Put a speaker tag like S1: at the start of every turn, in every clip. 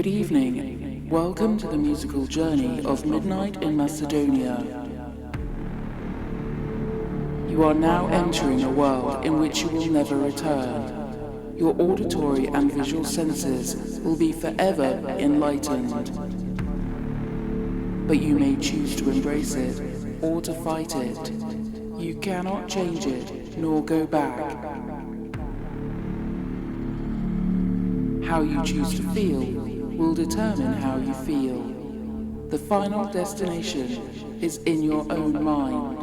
S1: Good evening. Welcome to the musical journey of Midnight in Macedonia. You are now entering a world in which you will never return. Your auditory and visual senses will be forever enlightened. But you may choose to embrace it or to fight it. You cannot change it nor go back. How you choose to feel will determine how you feel. The final destination is in your own mind.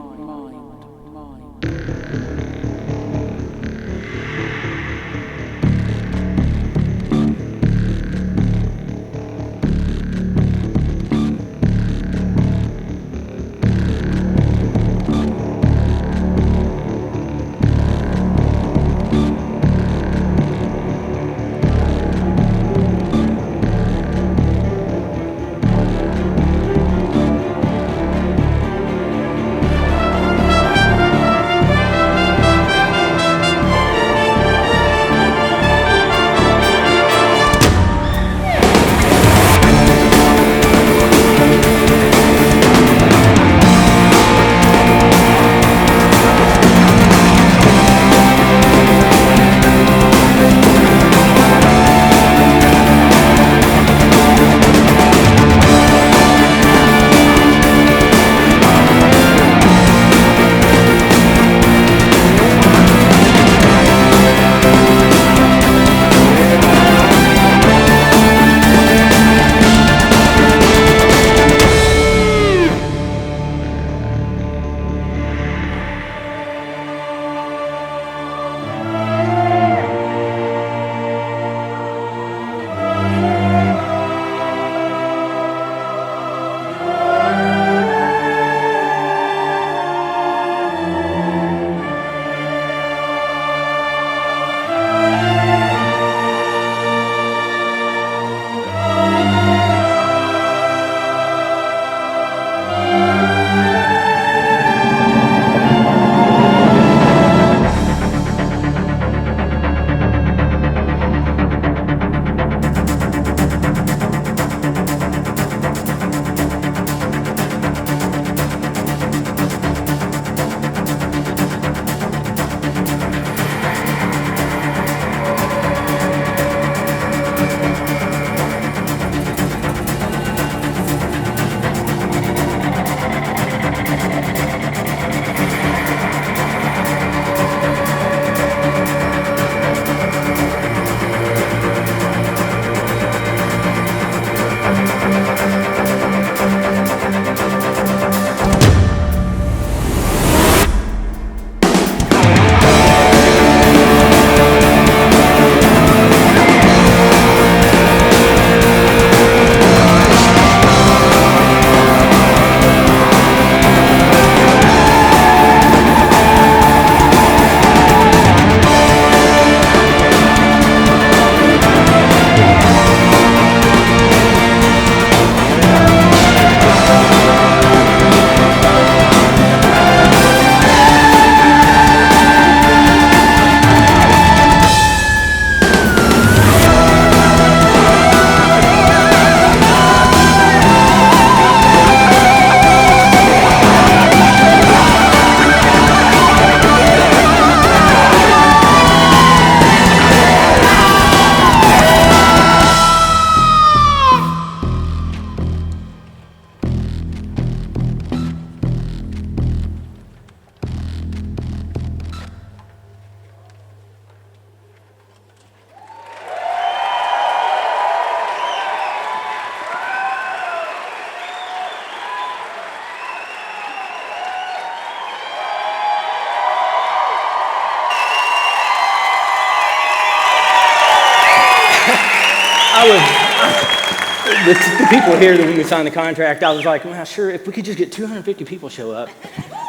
S2: The people here that when we signed the contract, I was like, well, sure, if we could just get 250 people show up,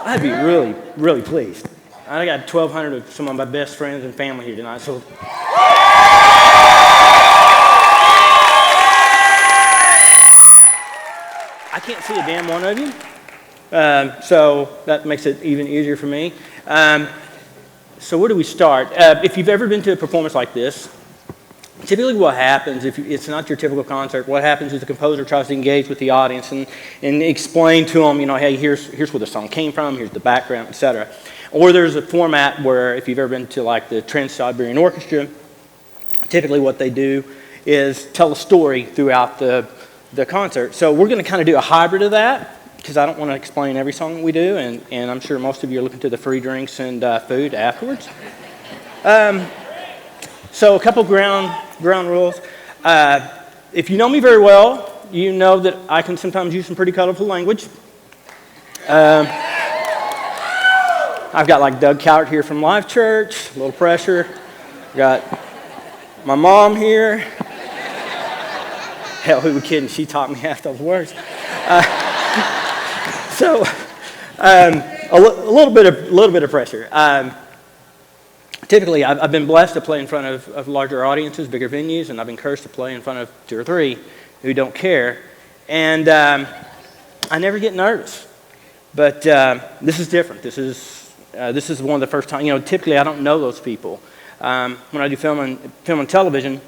S2: I'd be really, really pleased. I got 1,200 of some of my best friends and family here tonight, so. I can't see a damn one of you, so that makes it even easier for me. So where do we start? If you've ever been to a performance like this, typically what happens, if it's not your typical concert, what happens is the composer tries to engage with the audience and explain to them, hey, here's where the song came from, here's the background, etc. Or there's a format where, if you've ever been to like the Trans-Siberian Orchestra, typically what they do is tell a story throughout the concert. So we're going to kind of do a hybrid of that, because I don't want to explain every song that we do, and I'm sure most of you are looking to the free drinks and food afterwards. So a couple ground rules. If you know me very well, you know that I can sometimes use some pretty colorful language. I've got like Doug Cowart here from Life Church, a little pressure. Got my mom here. Hell, who we kidding? She taught me half those words. So a little bit of pressure. Typically, I've been blessed to play in front of larger audiences, bigger venues, and I've been cursed to play in front of 2 or 3 who don't care. And I never get nervous. But this is different. This is one of the first times. Typically I don't know those people. When I do film and television,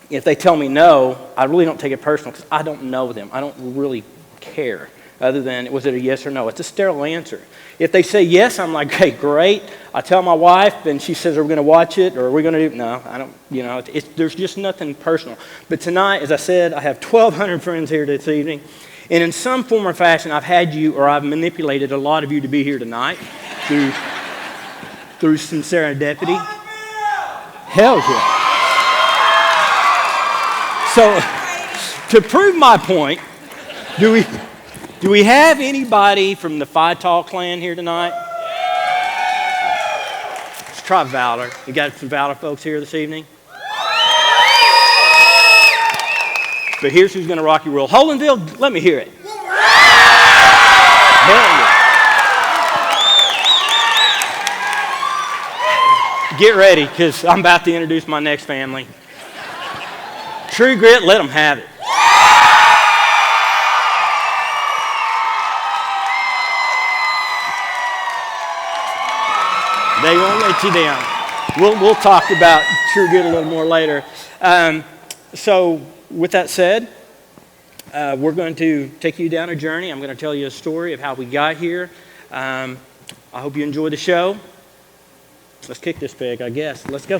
S2: if they tell me no, I really don't take it personal because I don't know them. I don't really care. Other than, was it a yes or no? It's a sterile answer. If they say yes, I'm like, hey, great. I tell my wife, and she says, are we going to watch it, or are we going to do, no, I don't, there's just nothing personal. But tonight, as I said, I have 1,200 friends here this evening, and in some form or fashion, I've had you, or I've manipulated a lot of you to be here tonight through some serendipity. Hell yeah. So, to prove my point, do we have anybody from the Phi Tau clan here tonight? Let's try Valor. You got some Valor folks here this evening? But here's who's going to rock your world. Holdenville, let me hear it. Hell yeah. Get ready, because I'm about to introduce my next family. True Grit, let them have it. They won't let you down. We'll talk about True Grit a little more later. So with that said, we're going to take you down a journey. I'm going to tell you a story of how we got here. I hope you enjoy the show. Let's kick this pig, I guess. Let's go.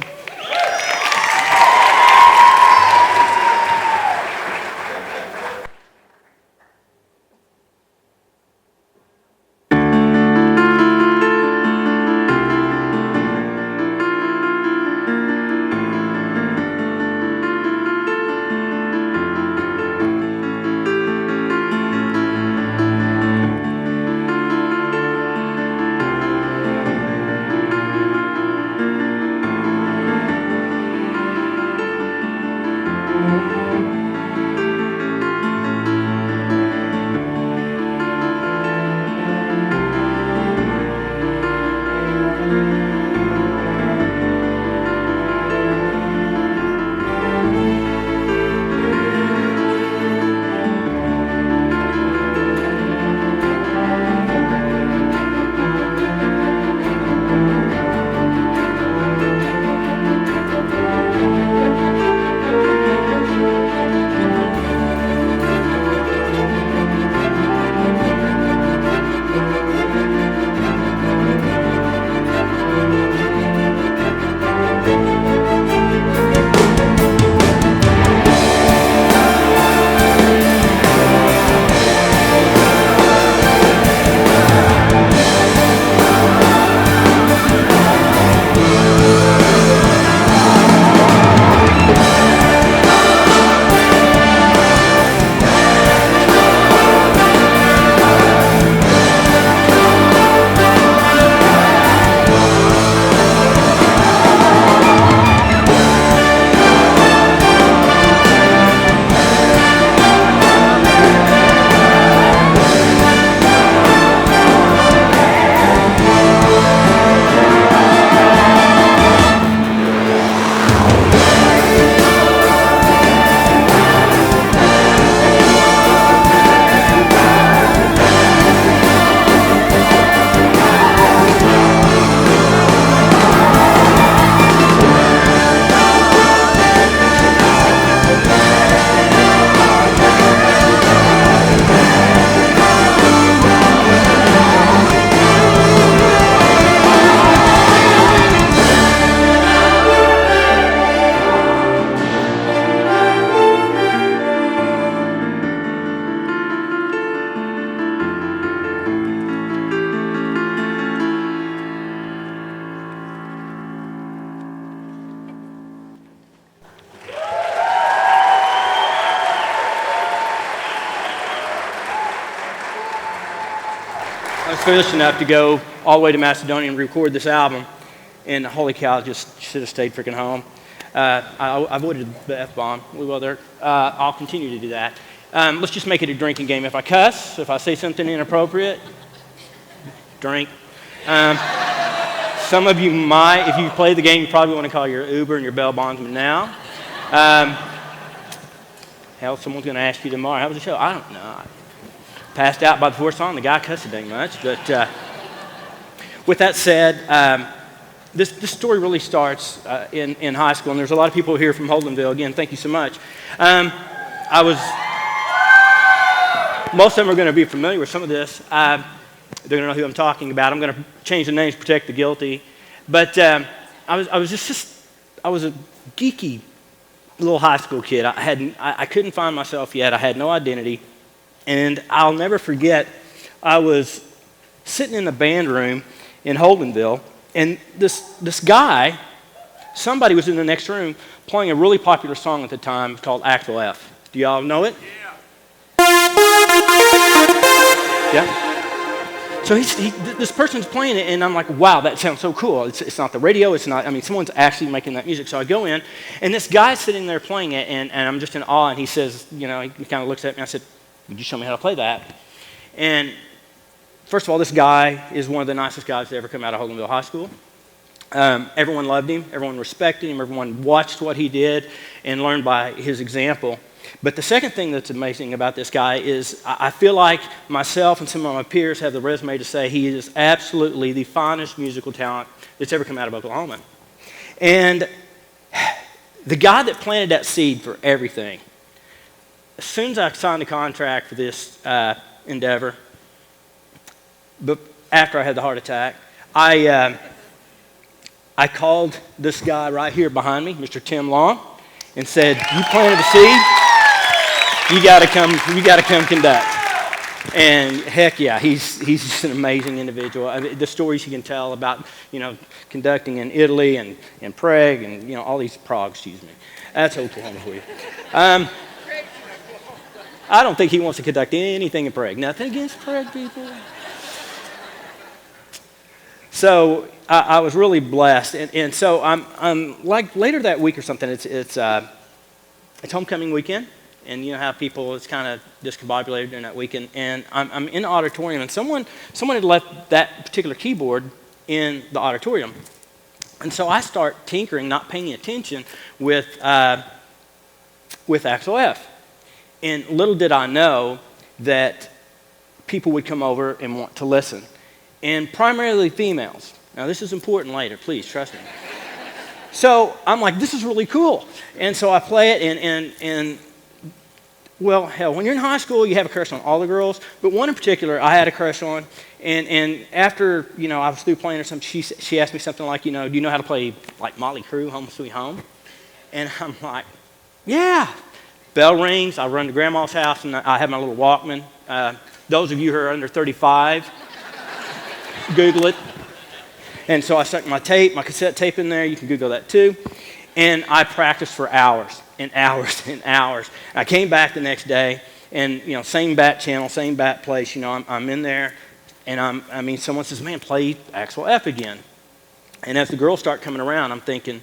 S2: foolish enough to go all the way to Macedonia and record this album. And holy cow, just should have stayed freaking home. I avoided the F-bomb. We will there. I'll continue to do that. Let's just make it a drinking game. If I cuss, if I say something inappropriate, drink. Some of you might, if you play the game, you probably want to call your Uber and your bail bondsman now. Hell, someone's going to ask you tomorrow, how was the show? I don't know. I passed out by the fourth song. The guy cussed dang much. But with that said, this story really starts in high school, and there's a lot of people here from Holdenville. Again, thank you so much. Most of them are going to be familiar with some of this. They're going to know who I'm talking about. I'm going to change the names to protect the guilty. But I was a geeky little high school kid. I couldn't find myself yet. I had no identity. And I'll never forget, I was sitting in the band room in Holdenville, and this guy, somebody was in the next room playing a really popular song at the time called Axel F. Do y'all know it? Yeah? So this person's playing it, and I'm like, wow, that sounds so cool. It's not the radio. It's not, someone's actually making that music. So I go in, and this guy's sitting there playing it, and I'm just in awe, and he says, he kind of looks at me. I said, would you show me how to play that? And first of all, this guy is one of the nicest guys to ever come out of Holdenville High School. Everyone loved him. Everyone respected him. Everyone watched what he did and learned by his example. But the second thing that's amazing about this guy is I feel like myself and some of my peers have the resume to say he is absolutely the finest musical talent that's ever come out of Oklahoma. And the guy that planted that seed for everything, as soon as I signed the contract for this endeavor, but after I had the heart attack, I called this guy right here behind me, Mr. Tim Long, and said, you planted the seed, you gotta come conduct. And heck yeah, he's just an amazing individual. The stories he can tell about, conducting in Italy and Prague and, all these, Prague, excuse me. That's Oklahoma for you. I don't think he wants to conduct anything in Prague. Nothing against Prague people. So I was really blessed, and so I'm like later that week or something. It's homecoming weekend, and you know how it's kind of discombobulated during that weekend. And I'm in the auditorium, and someone had left that particular keyboard in the auditorium, and so I start tinkering, not paying attention with Axel F. And little did I know that people would come over and want to listen. And primarily females. Now, this is important later. Please, trust me. So I'm like, this is really cool. And so I play it, and well, hell, when you're in high school, you have a crush on all the girls. But one in particular, I had a crush on. And after, I was through playing or something, she asked me something like, do you know how to play, like, Motley Crue, Home Sweet Home? And I'm like, yeah. Bell rings. I run to Grandma's house, and I have my little Walkman. Those of you who are under 35, Google it. And so I stuck my cassette tape in there. You can Google that too. And I practiced for hours and hours and hours. I came back the next day, and same bat channel, same bat place. I'm in there, and someone says, "Man, play Axel F again." And as the girls start coming around, I'm thinking,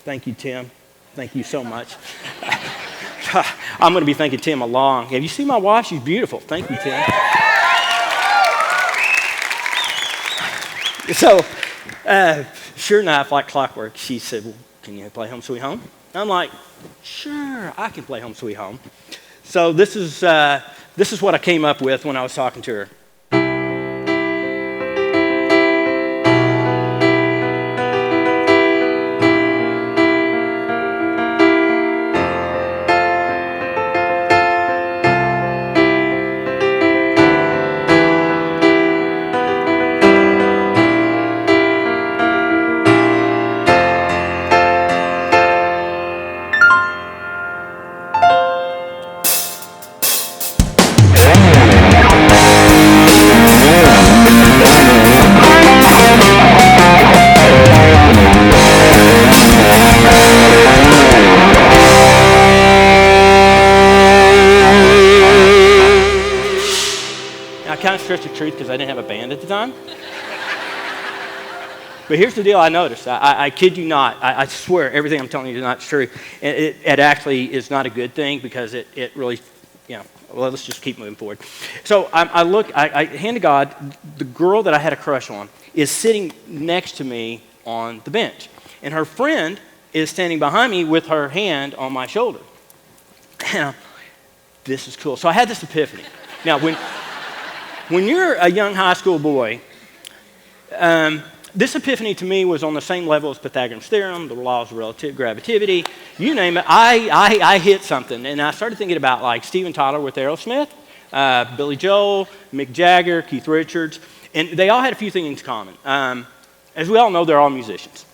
S2: "Thank you, Tim. Thank you so much." I'm going to be thanking Tim along. Have you seen my wife? She's beautiful. Thank you, Tim. So, sure enough, like clockwork, she said, well, can you play Home Sweet Home? I'm like, sure, I can play Home Sweet Home. So this is what I came up with when I was talking to her. stretch of truth because I didn't have a band at the time. But here's the deal I noticed. I kid you not. I swear everything I'm telling you is not true. It actually is not a good thing because it really, well, let's just keep moving forward. So I hand to God, the girl that I had a crush on is sitting next to me on the bench. And her friend is standing behind me with her hand on my shoulder. And this is cool. So I had this epiphany. Now, when you're a young high school boy, this epiphany to me was on the same level as Pythagorean's theorem, the laws of relative gravity, you name it. I hit something, and I started thinking about like Steven Tyler with Aerosmith, Billy Joel, Mick Jagger, Keith Richards, and they all had a few things in common. As we all know, they're all musicians,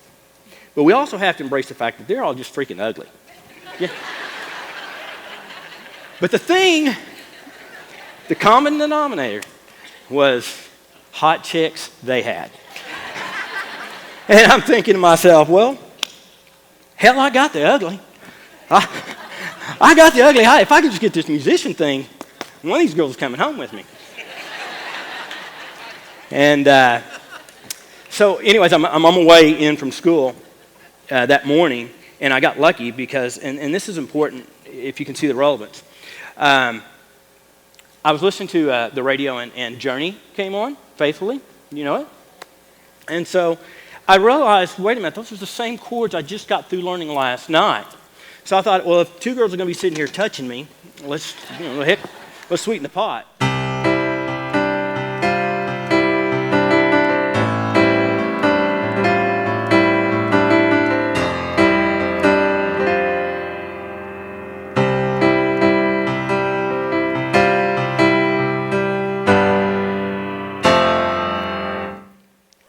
S2: but we also have to embrace the fact that they're all just freaking ugly. Yeah. But the common denominator was hot chicks they had. And I'm thinking to myself, well, hell, I got the ugly. I got the ugly. If I could just get this musician thing, one of these girls is coming home with me. And so anyways, I'm on my way in from school that morning, and I got lucky because, and this is important if you can see the relevance. I was listening to the radio, and Journey came on, Faithfully. You know it? And so I realized, wait a minute, those are the same chords I just got through learning last night. So I thought, well, if two girls are going to be sitting here touching me, let's sweeten the pot.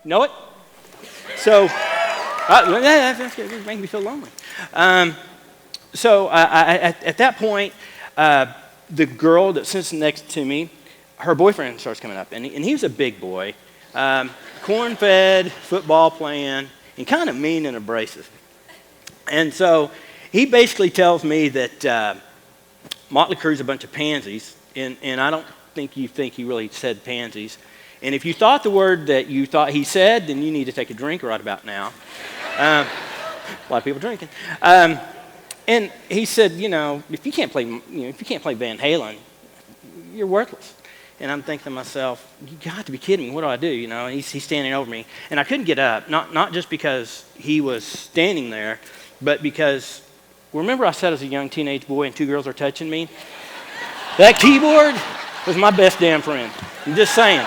S2: Know it? So, that's making me feel lonely. At that point, the girl that sits next to me, her boyfriend starts coming up, and he was a big boy, corn-fed, football playing, and kind of mean and abrasive. And so he basically tells me that Motley Crue's a bunch of pansies, and I don't think you think he really said pansies. And if you thought the word that you thought he said, then you need to take a drink right about now. A lot of people drinking. And he said, if you can't play Van Halen, you're worthless. And I'm thinking to myself, you got to be kidding me. What do I do? And he's standing over me, and I couldn't get up. Not just because he was standing there, but because remember I said as a young teenage boy, and two girls are touching me. That keyboard was my best damn friend. I'm just saying.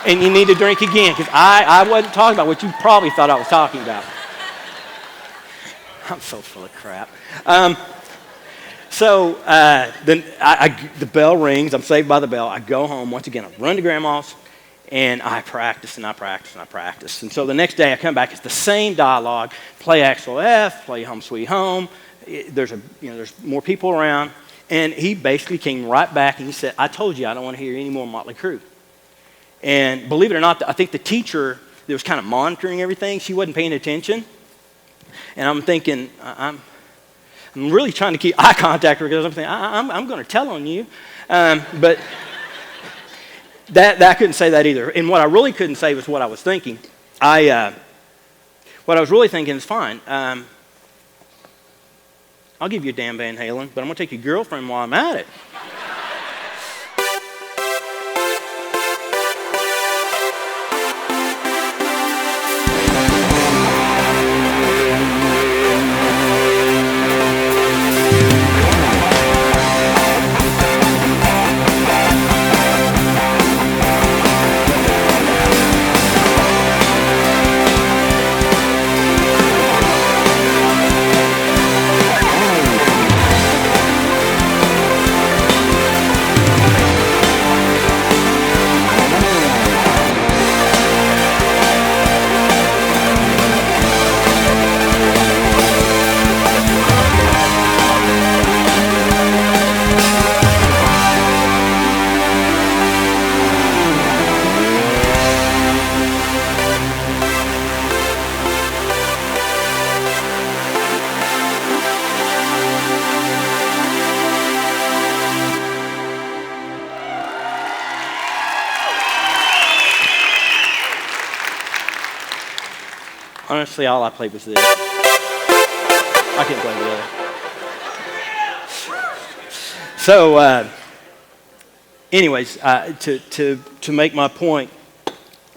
S2: And you need to drink again, because I wasn't talking about what you probably thought I was talking about. I'm so full of crap. Then the bell rings. I'm saved by the bell. I go home. Once again, I run to Grandma's, and I practice, and I practice, and I practice. And so the next day I come back. It's the same dialogue. Play Axel F, play Home Sweet Home. There's more people around. And he basically came right back, and he said, I told you I don't want to hear any more Motley Crue. And believe it or not, I think the teacher that was kind of monitoring everything, she wasn't paying attention. And I'm thinking, I'm really trying to keep eye contact with her because I'm thinking, I'm going to tell on you. But I couldn't say that either. And what I really couldn't say was what I was thinking. What I was really thinking is fine. I'll give you a damn Van Halen, but I'm going to take your girlfriend while I'm at it. Honestly, all I played was this. I couldn't play the other. So, anyways, to make my point,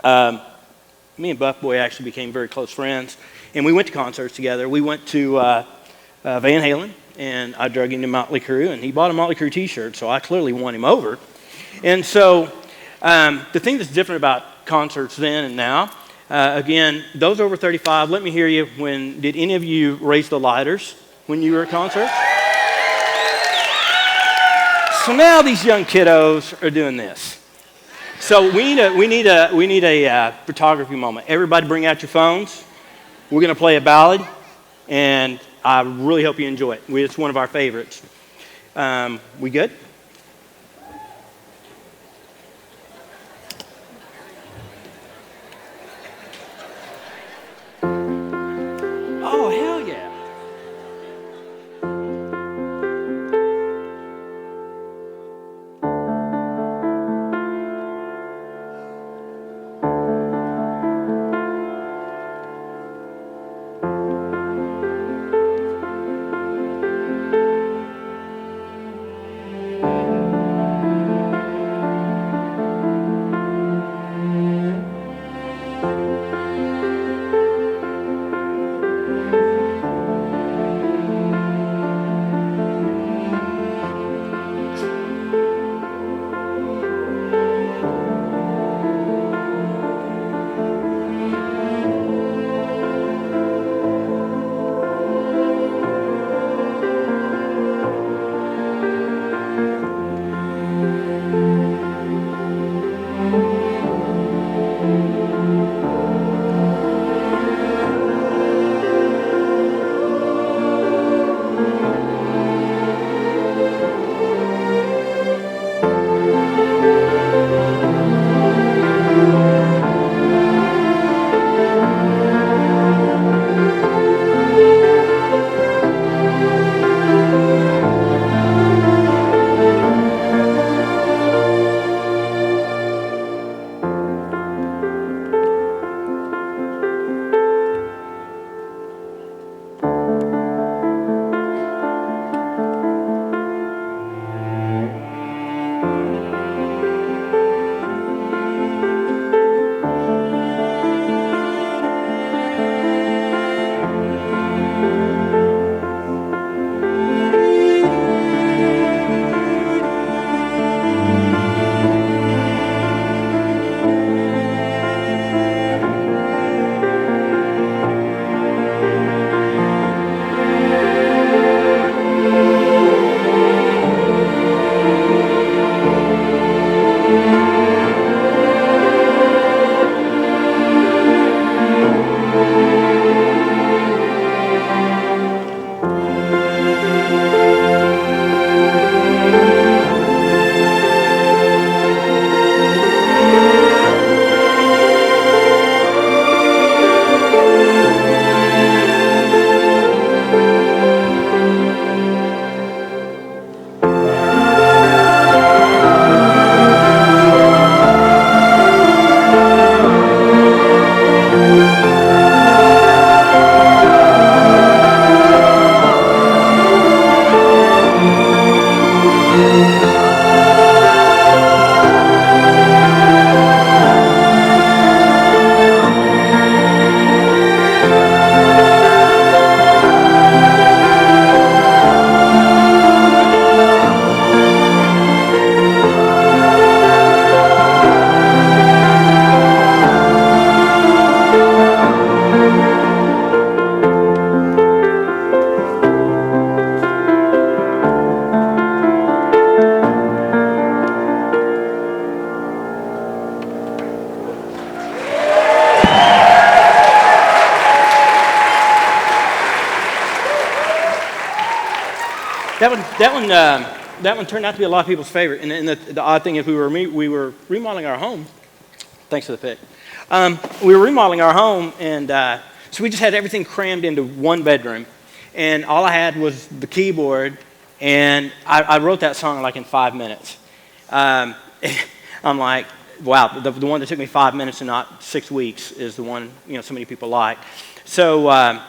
S2: me and Buff Boy actually became very close friends, and we went to concerts together. We went to Van Halen, and I drug him to Motley Crue, and he bought a Motley Crue t-shirt, so I clearly won him over. And so the thing that's different about concerts then and now, again, those over 35, let me hear you. Did any of you raise the lighters when you were at concerts? So now these young kiddos are doing this. So we need a photography moment. Everybody bring out your phones. We're going to play a ballad, and I really hope you enjoy it. It's one of our favorites. We good? Oh, hell yeah. That one turned out to be a lot of people's favorite. And the odd thing is we were remodeling our home. Thanks for the pick. We were remodeling our home, and so we just had everything crammed into one bedroom. And all I had was the keyboard, and I wrote that song like in 5 minutes. I'm like, wow, the one that took me 5 minutes and not 6 weeks is the one, so many people like. So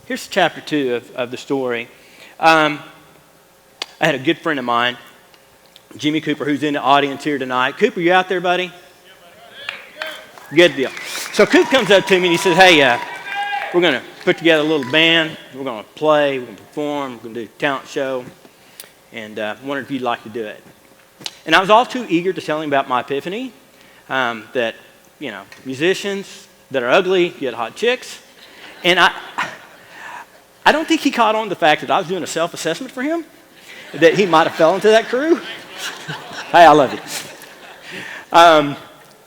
S2: here's chapter 2 of the story. I had a good friend of mine, Jimmy Cooper, who's in the audience here tonight. Cooper, you out there, buddy? Good deal. So Coop comes up to me and he says, hey, we're going to put together a little band. We're going to play. We're going to perform. We're going to do a talent show. And wondered if you'd like to do it. And I was all too eager to tell him about my epiphany, that, musicians that are ugly get hot chicks. And I don't think he caught on to the fact that I was doing a self-assessment for him, that he might have fell into that crew. Hey, I love you.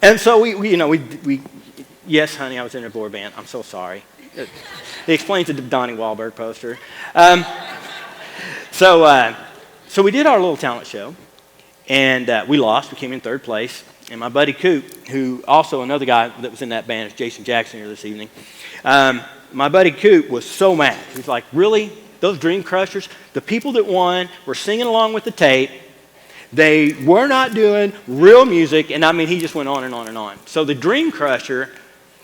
S2: And so we yes, honey, I was in a boy band. I'm so sorry. It explains the Donnie Wahlberg poster. So we did our little talent show, and we lost. We came in 3rd place. And my buddy Coop, who also another guy that was in that band is Jason Jackson here this evening. My buddy Coop was so mad. He's like, really? Those Dream Crushers, the people that won were singing along with the tape. They were not doing real music. And I mean, he just went on and on and on. So the Dream Crusher,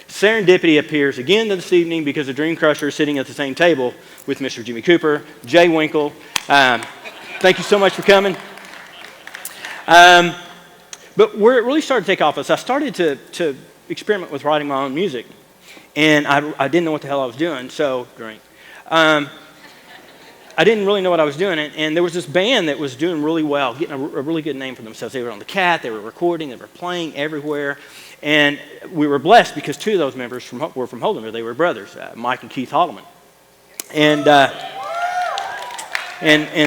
S2: serendipity appears again this evening because the Dream Crusher is sitting at the same table with Mr. Jimmy Cooper, Jay Winkle. Thank you so much for coming. But where it really started to take off is I started to experiment with writing my own music. And I didn't know what the hell I was doing, so drink. I didn't really know what I was doing. And there was this band that was doing really well, getting a really good name for themselves. They were on the Cat, they were recording, they were playing everywhere. And we were blessed because 2 of those members were from Holden. They were brothers, Mike and Keith Holloman. And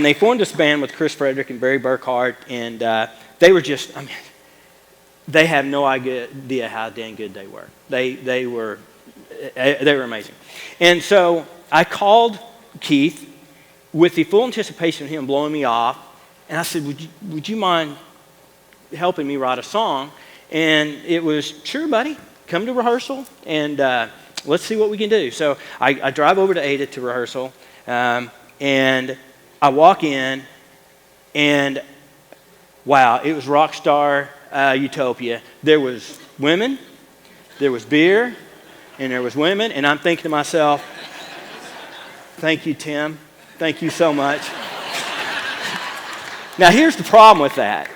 S2: they formed this band with Chris Frederick and Barry Burkhart, and they were just, they have no idea how dang good they were. They were amazing. And so I called Keith with the full anticipation of him blowing me off, and I said, would you mind helping me write a song? And it was, sure, buddy, come to rehearsal, and let's see what we can do. So I drive over to Ada to rehearsal, and I walk in, and wow, it was rock star utopia. There was women, there was beer, and there was women, and I'm thinking to myself, thank you, Tim. Thank you so much. Now, here's the problem with that.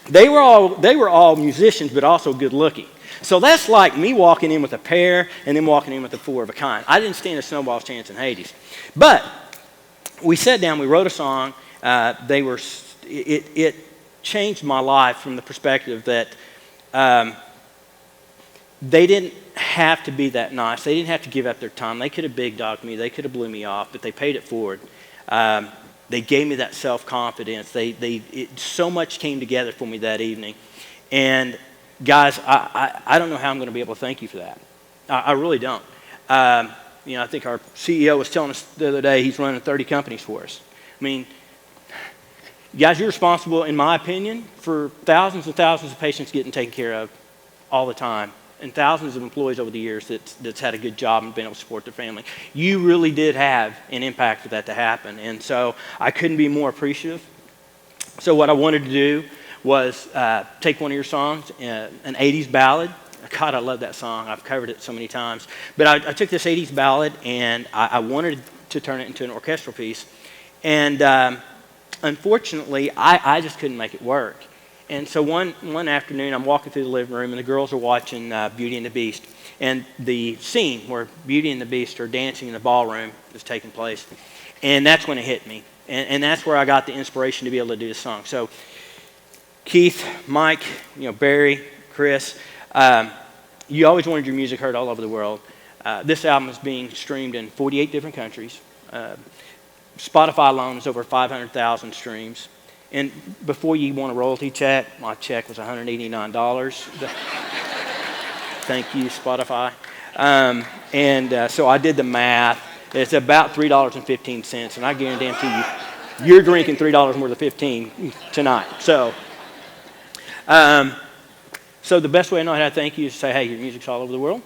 S2: They were all musicians, but also good looking. So that's like me walking in with a pair and then walking in with a 4 of a kind. I didn't stand a snowball's chance in Hades. But we sat down, we wrote a song. It changed my life from the perspective that they didn't have to be that nice. They didn't have to give up their time. They could have big dogged me. They could have blew me off, but they paid it forward. They gave me that self-confidence. So much came together for me that evening. And guys, I don't know how I'm going to be able to thank you for that. I really don't. I think our CEO was telling us the other day he's running 30 companies for us. I mean, guys, you're responsible, in my opinion, for thousands and thousands of patients getting taken care of all the time, and thousands of employees over the years that's had a good job and been able to support their family. You really did have an impact for that to happen, and so I couldn't be more appreciative. So what I wanted to do was take one of your songs, an 80s ballad. God, I love that song. I've covered it so many times. But I took this 80s ballad, and I wanted to turn it into an orchestral piece. And unfortunately, I just couldn't make it work. And so one afternoon, I'm walking through the living room, and the girls are watching Beauty and the Beast. And the scene where Beauty and the Beast are dancing in the ballroom is taking place. And that's when it hit me. And that's where I got the inspiration to be able to do this song. So Keith, Mike, Barry, Chris, you always wanted your music heard all over the world. This album is being streamed in 48 different countries. Spotify alone is over 500,000 streams. And before you want a royalty check, my check was $189. Thank you, Spotify. So I did the math. It's about $3.15, and I guarantee you, you're drinking $3 more than $15 tonight. So the best way I know how to thank you is to say, hey, your music's all over the world.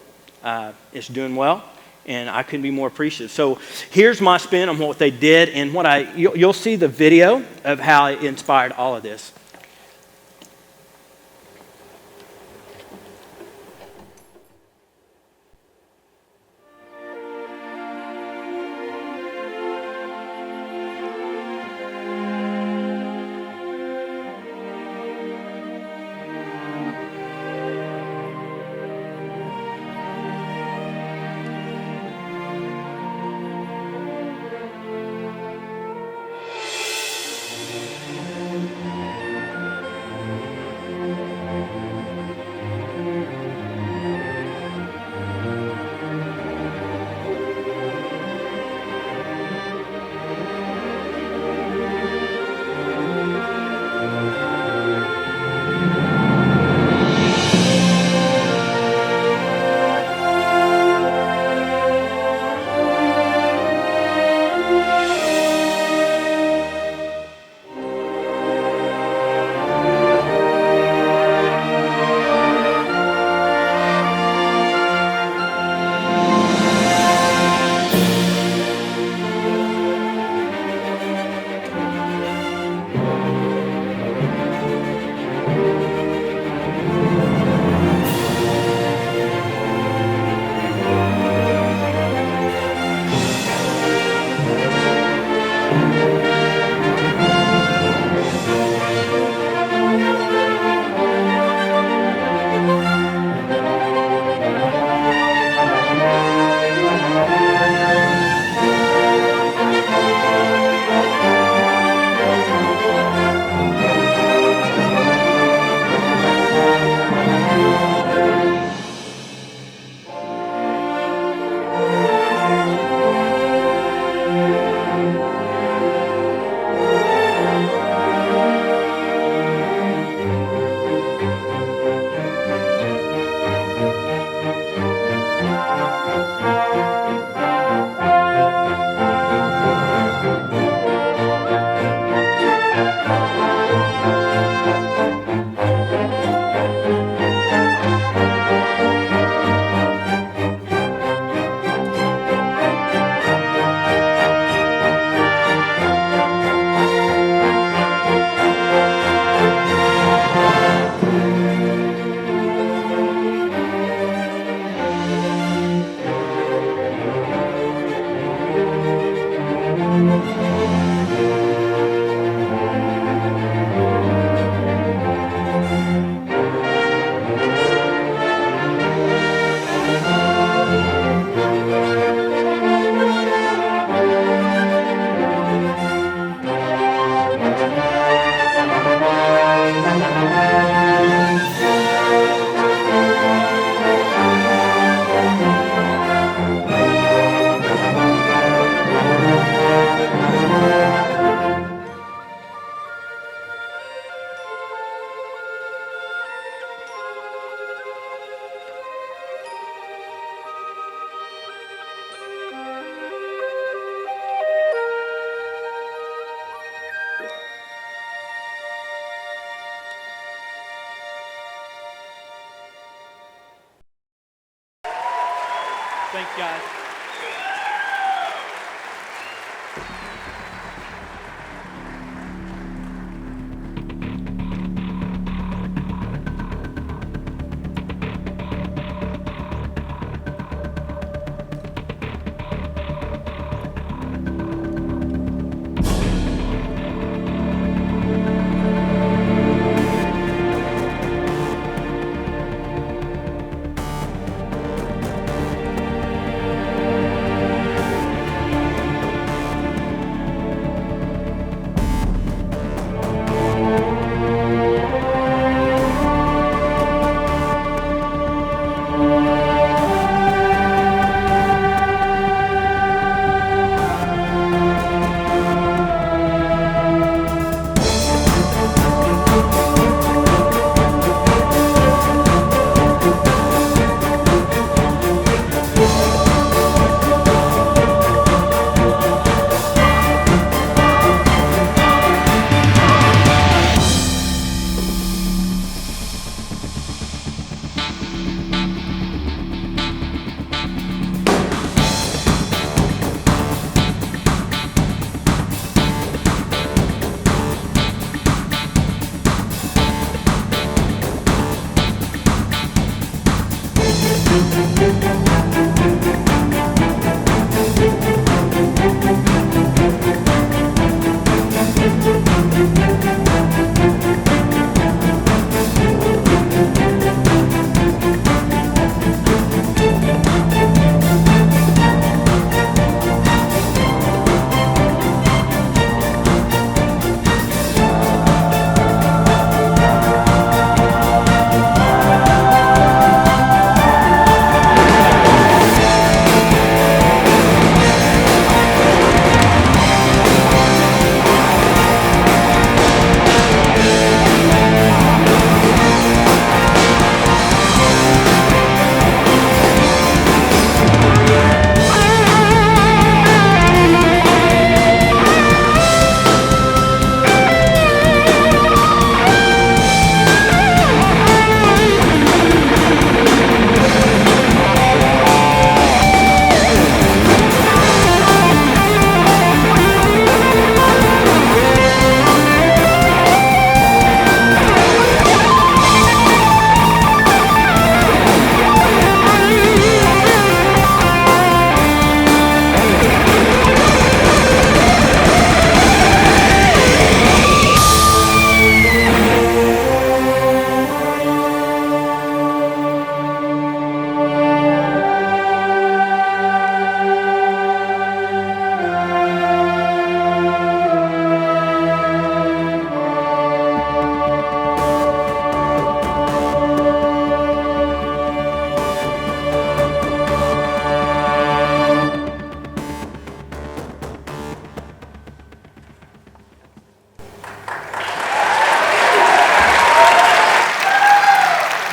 S2: It's doing well, and I couldn't be more appreciative. So here's my spin on what they did, and you'll see the video of how it inspired all of this. Thanks, guys.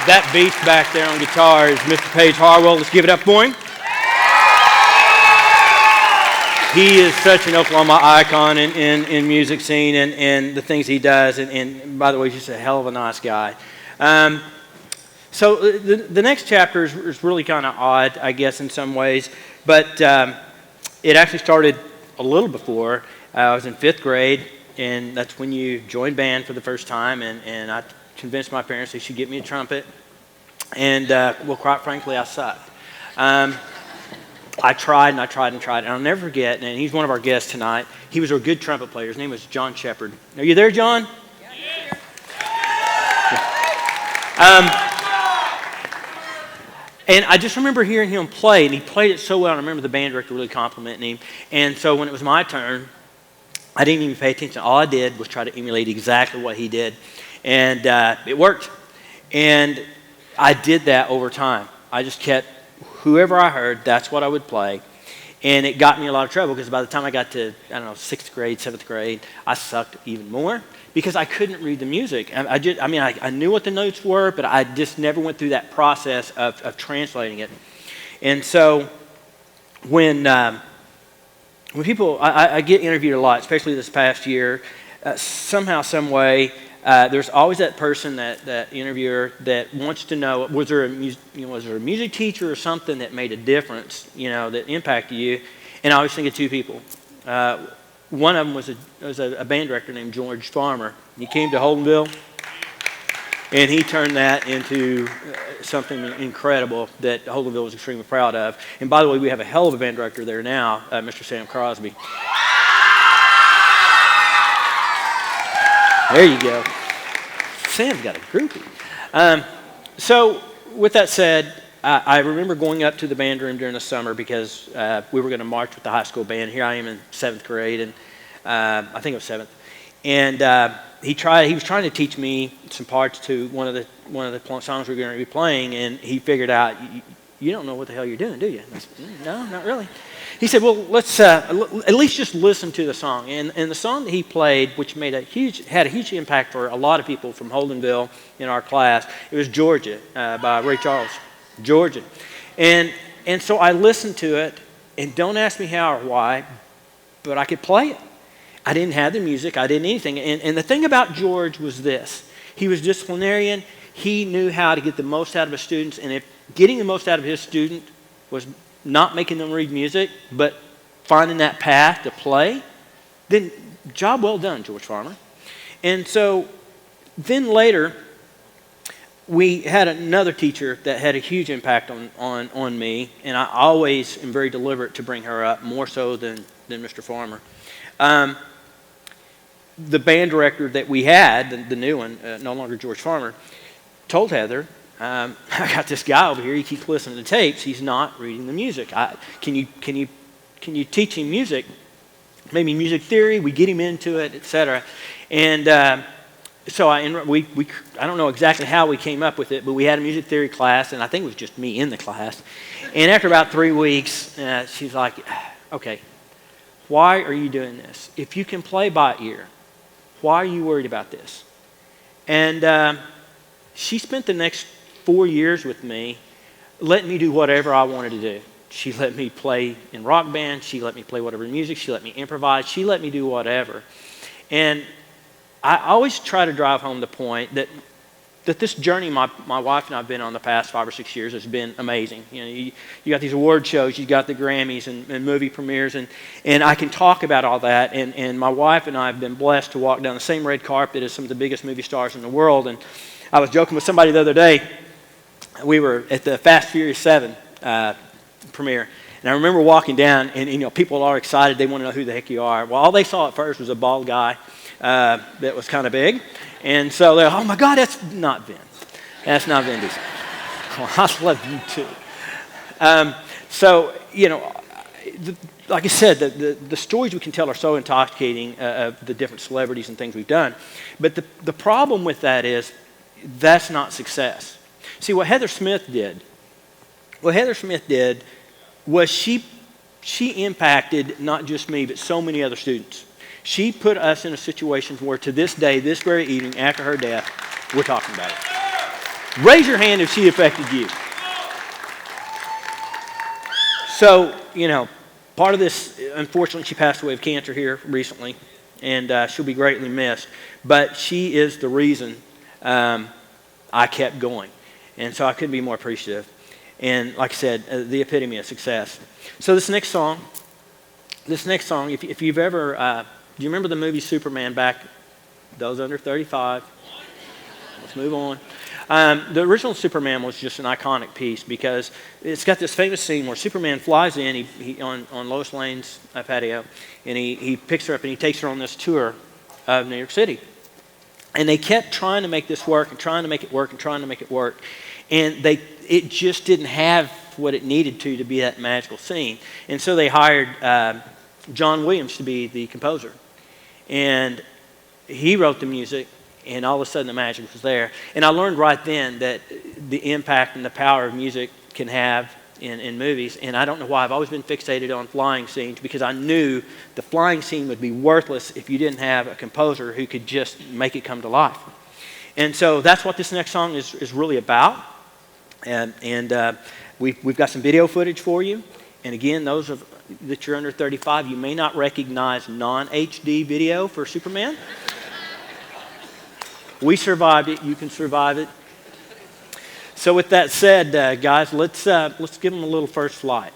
S2: That beast back there on guitar is Mr. Paige Harwell. Let's give it up for him. He is such an Oklahoma icon in music scene and the things he does. And by the way, he's just a hell of a nice guy. So the next chapter is really kind of odd, I guess, in some ways. But it actually started a little before. I was in 5th grade, and that's when you joined band for the first time. And I convinced my parents they should get me a trumpet. And, well, quite frankly, I sucked. I tried and I tried and tried. And I'll never forget, and he's one of our guests tonight, he was a good trumpet player. His name was John Shepard. Are you there, John? Yeah. And I just remember hearing him play, and he played it so well. I remember the band director really complimenting him. And so when it was my turn, I didn't even pay attention. All I did was try to emulate exactly what he did. And it worked. And I did that over time. I just kept, whoever I heard, that's what I would play. And it got me in a lot of trouble because by the time I got to, 6th grade, 7th grade, I sucked even more because I couldn't read the music. I knew what the notes were, but I just never went through that process of translating it. And so when people, I get interviewed a lot, especially this past year, somehow, some way, there's always that person, that interviewer, that wants to know, was there a music teacher or something that made a difference, that impacted you? And I always think of two people. One of them was a band director named George Farmer. He came to Holdenville, and he turned that into something incredible that Holdenville was extremely proud of. And by the way, we have a hell of a band director there now, Mr. Sam Crosby. There you go. Sam's got a groupie. So with that said, I remember going up to the band room during the summer because we were going to march with the high school band. Here I am in 7th grade, and I think it was 7th. And he was trying to teach me some parts to one of the songs we were going to be playing, and he figured out, you don't know what the hell you're doing, do you? I said, no, not really. He said, well, let's at least just listen to the song. And the song that he played, which had a huge impact for a lot of people from Holdenville in our class, it was Georgia by Ray Charles, Georgia. And so I listened to it, and don't ask me how or why, but I could play it. I didn't have the music. I didn't anything. And the thing about George was this. He was disciplinarian. He knew how to get the most out of his students, and if getting the most out of his student was not making them read music, but finding that path to play, then job well done, George Farmer. And so then later, we had another teacher that had a huge impact on me, and I always am very deliberate to bring her up, more so than Mr. Farmer. The band director that we had, the new one, no longer George Farmer, told Heather, I got this guy over here. He keeps listening to tapes. He's not reading the music. Can you teach him music? Maybe music theory. We get him into it, etc. And so I don't know exactly how we came up with it, but we had a music theory class, and I think it was just me in the class. And after about 3 weeks, she's like, "Okay, why are you doing this? If you can play by ear, why are you worried about this?" And she spent the next 4 years with me, letting me do whatever I wanted to do. She let me play in rock bands. She let me play whatever music. She let me improvise. She let me do whatever. And I always try to drive home the point that this journey my wife and I have been on the past 5 or 6 years has been amazing. You got these award shows, you got the Grammys and movie premieres, and I can talk about all that. And my wife and I have been blessed to walk down the same red carpet as some of the biggest movie stars in the world. And I was joking with somebody the other day. We were at the Fast Furious 7 premiere, and I remember walking down, and people are excited. They want to know who the heck you are. Well, all they saw at first was a bald guy that was kind of big, and so they're, oh my God, that's not Vin. That's not Vin Diesel. Well, I love you too. So like I said, the stories we can tell are so intoxicating of the different celebrities and things we've done, but the problem with that is that's not success. See, what Heather Smith did was she impacted not just me, but so many other students. She put us in a situation where to this day, this very evening, after her death, we're talking about it. Raise your hand if she affected you. So, part of this, unfortunately, she passed away of cancer here recently, and she'll be greatly missed. But she is the reason I kept going. And so I couldn't be more appreciative. And like I said, the epitome of success. So this next song, if you've ever, do you remember the movie Superman back, those under 35? Let's move on. The original Superman was just an iconic piece because it's got this famous scene where Superman flies in on Lois Lane's patio, and he picks her up and he takes her on this tour of New York City. And they kept trying to make this work and trying to make it work and trying to make it work. And it just didn't have what it needed to be that magical scene. And so they hired John Williams to be the composer. And he wrote the music, and all of a sudden the magic was there. And I learned right then that the impact and the power of music can have in movies. And I don't know why. I've always been fixated on flying scenes because I knew the flying scene would be worthless if you didn't have a composer who could just make it come to life. And so that's what this next song is really about. And we've got some video footage for you. And again, those that you're under 35, you may not recognize non-HD video for Superman. We survived it. You can survive it. So with that said, guys, let's give them a little first flight.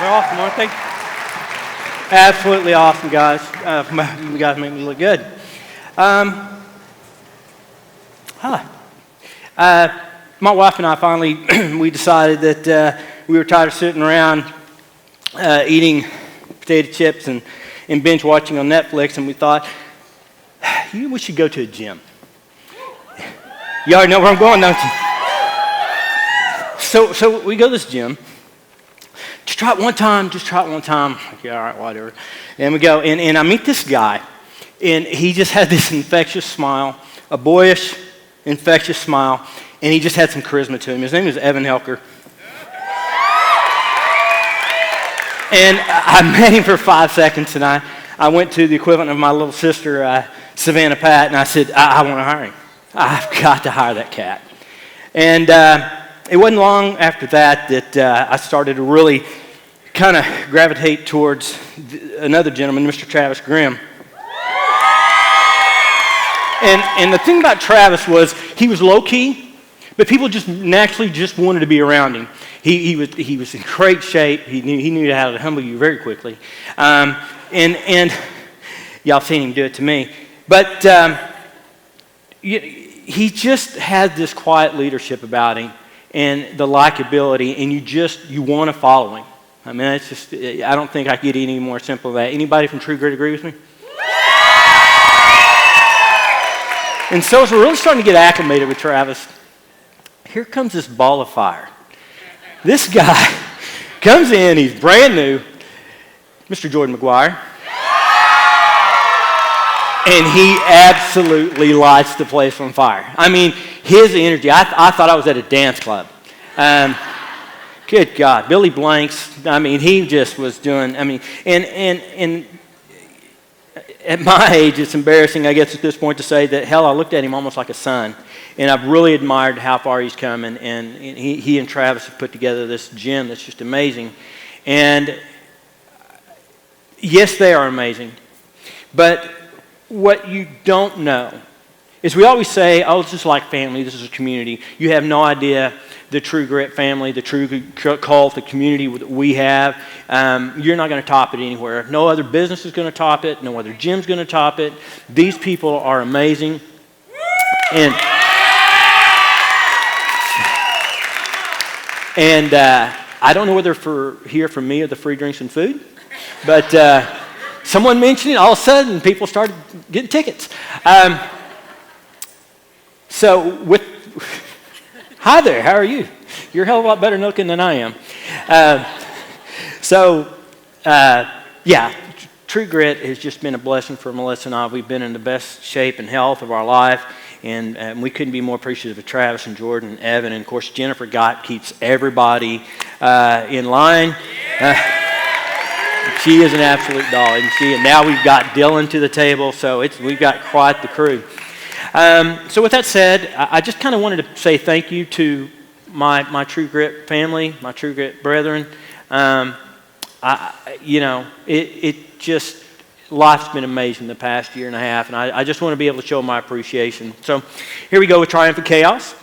S2: They're awesome, aren't they? Absolutely awesome, guys. You guys make me look good. My wife and I finally, we decided that we were tired of sitting around eating potato chips and binge watching on Netflix, and we thought, we should go to a gym. You already know where I'm going, don't you? So we go to this gym. Just try it one time. Okay, all right, whatever. And we go, and I meet this guy, and he just had this infectious smile, a boyish, infectious smile, and he just had some charisma to him. His name is Evan Helker. And I met him for 5 seconds, and I went to the equivalent of my little sister, Savannah Pat, and I said, I want to hire him. I've got to hire that cat. And it wasn't long after that I started to really kind of gravitate towards another gentleman, Mr. Travis Grimm. And the thing about Travis was he was low-key, but people just naturally just wanted to be around him. He was in great shape. He knew how to humble you very quickly. And y'all seen him do it to me. But he just had this quiet leadership about him and the likability, and you want to follow him. I mean, it's just, I don't think I could get any more simple than that. Anybody from True Grit agree with me? And so as we're really starting to get acclimated with Travis, here comes this ball of fire. This guy comes in, he's brand new, Mr. Jordan McGuire, and he absolutely lights the place on fire. I mean, his energy, I thought I was at a dance club. Good God, Billy Blanks, I mean, he just was doing, I mean, and at my age, it's embarrassing, I guess, at this point to say that, hell, I looked at him almost like a son. And I've really admired how far he's come. And he and Travis have put together this gym that's just amazing. And yes, they are amazing. But what you don't know is we always say, oh, it's just like family. This is a community. You have no idea the True Grit family, the True cult, the community that we have. You're not going to top it anywhere. No other business is going to top it. No other gym's going to top it. These people are amazing. And I don't know whether here for me or the free drinks and food, but someone mentioned it, all of a sudden people started getting tickets. Hi there, how are you? You're a hell of a lot better looking than I am. True Grit has just been a blessing for Melissa and I. We've been in the best shape and health of our life. And we couldn't be more appreciative of Travis and Jordan and Evan. And, of course, Jennifer Gott keeps everybody in line. She is an absolute doll, isn't she? And now we've got Dylan to the table, so we've got quite the crew. So with that said, I just kind of wanted to say thank you to my True Grit family, my True Grit brethren. Life's been amazing the past year and a half, and I just want to be able to show my appreciation. So here we go with Triumph of Chaos.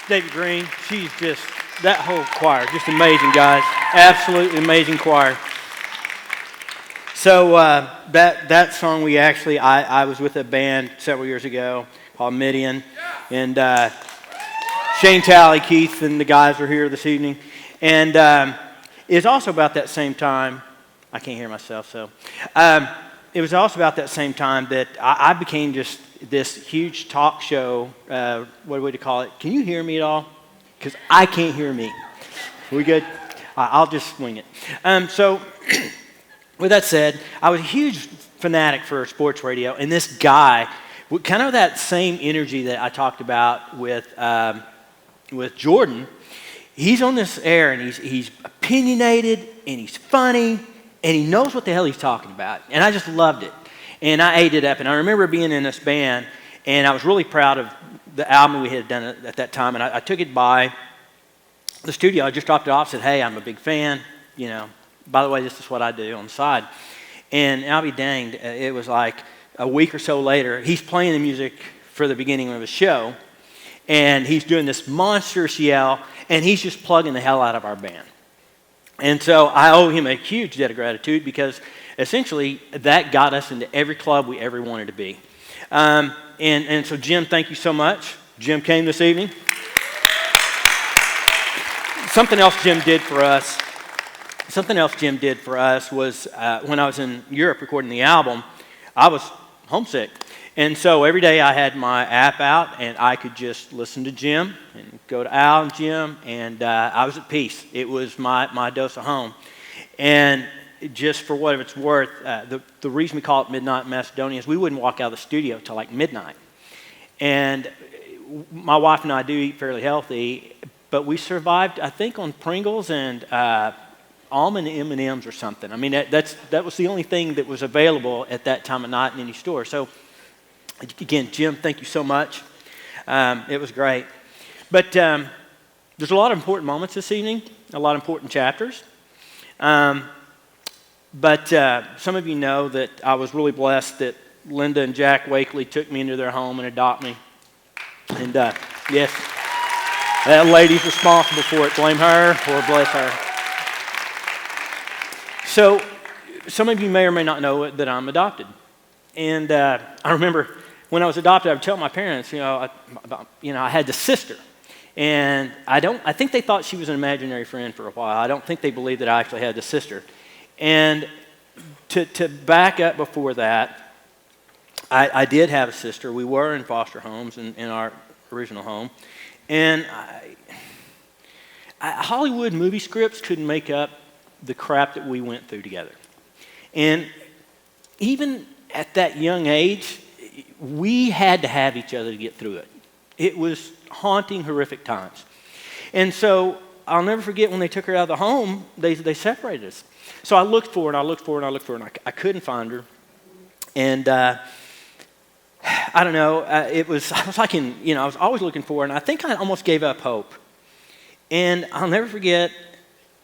S2: David Green. She's just, that whole choir, just amazing, guys. Absolutely amazing choir. So that song we actually, I was with a band several years ago called Midian, and Shane Talley, Keith, and the guys are here this evening. And it's also about that same time, I can't hear myself, so. It was also about that same time that I became just this huge talk show, what would you call it? Can you hear me at all? Because I can't hear me. We good? I'll just swing it. So with that said, I was a huge fanatic for sports radio, and this guy, with kind of that same energy that I talked about with Jordan, he's on this air, and he's opinionated, and he's funny, and he knows what the hell he's talking about. And I just loved it. And I ate it up. And I remember being in this band, and I was really proud of the album we had done at that time. And I took it by the studio. I just dropped it off, said, hey, I'm a big fan. You know, by the way, this is what I do on the side. And I'll be danged, it was like a week or so later, he's playing the music for the beginning of his show. And he's doing this monstrous yell, and he's just plugging the hell out of our band. And so I owe him a huge debt of gratitude because essentially that got us into every club we ever wanted to be. And so Jim, thank you so much. Jim came this evening. Something else Jim did for us was when I was in Europe recording the album, I was homesick. And so every day I had my app out, and I could just listen to Jim and go to Al and Jim, and I was at peace. It was my dose of home. And just for what it's worth, the reason we call it Midnight in Macedonia is we wouldn't walk out of the studio till like midnight. And my wife and I do eat fairly healthy, but we survived, I think, on Pringles and almond M&Ms or something. I mean, that was the only thing that was available at that time of night in any store. So again, Jim, thank you so much. It was great. But there's a lot of important moments this evening, a lot of important chapters. But some of you know that I was really blessed that Linda and Jack Wakeley took me into their home and adopted me. And yes, that lady's responsible for it. Blame her or bless her. So some of you may or may not know that I'm adopted. And I remember when I was adopted, I would tell my parents, I had this sister. And I think they thought she was an imaginary friend for a while. I don't think they believed that I actually had this sister. And to back up before that, I did have a sister. We were in foster homes in our original home. And Hollywood movie scripts couldn't make up the crap that we went through together. And even at that young age, we had to have each other to get through it. It was haunting, horrific times. And so I'll never forget when they took her out of the home, they separated us. So I looked for her, and and I couldn't find her. And I don't know, I was always looking for her, and I think I almost gave up hope. And I'll never forget,